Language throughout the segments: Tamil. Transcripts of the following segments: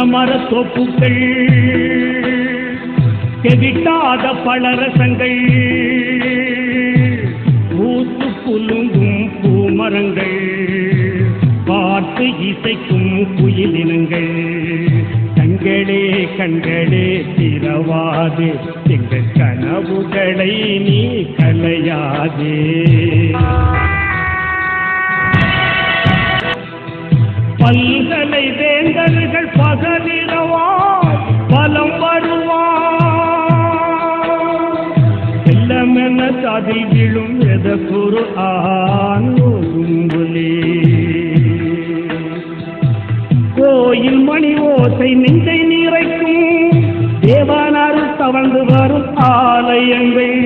மரத்தோப்புகள் செவிட்டாத பலரசங்கள் பூத்து குலுங்கும் பூமரங்கள் பார்த்து இசைக்கும் குயிலினங்கள் கண்களே கண்களே திறவாதே எங்கள் கனவுகளை நீ கலையாதே பல்கலை வேந்தர்கள் பகலிரவாய் பலம் வருவார் செல்லமென அதில் விழும் எதற்கொரு ஆணும்புலே கோயில் மணி ஓசை நெஞ்சை நிறைக்கும் தேவானார் தவழ்ந்து வரும் ஆலயங்கள்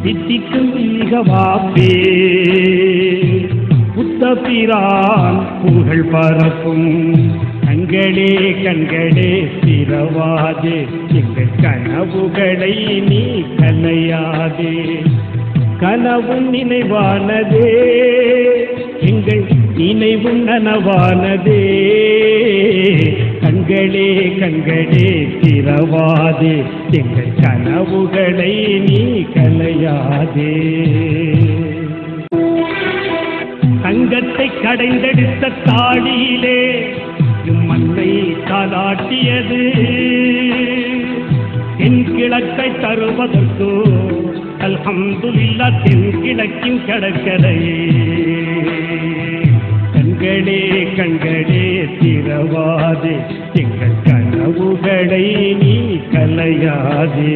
தித்திக்கும் ஈகவாப்பே புத்தபிரான் புகழ் பரப்பும் கண்களே கண்களே திறவாதே எங்கள் கனவுகளை நீ கலையாதே கனவும் நினைவானதே எங்கள் நினைவும் நனவானதே கண்களே கண்களே திறவாதே எங்கள் கனவுகளை நீ கலையாதே தங்கத்தை கடைந்தெடுத்த தாடியிலே மண்ணை தாளாட்டியது தென்கிழக்கை தருவதற்கோ அல்ஹம்துலில்லாஹ் தென்கிழக்கின் கடற்கரையே கண்களே கண்களே திறவாதே எங்கள் கனவுகளை நீ கலையாதே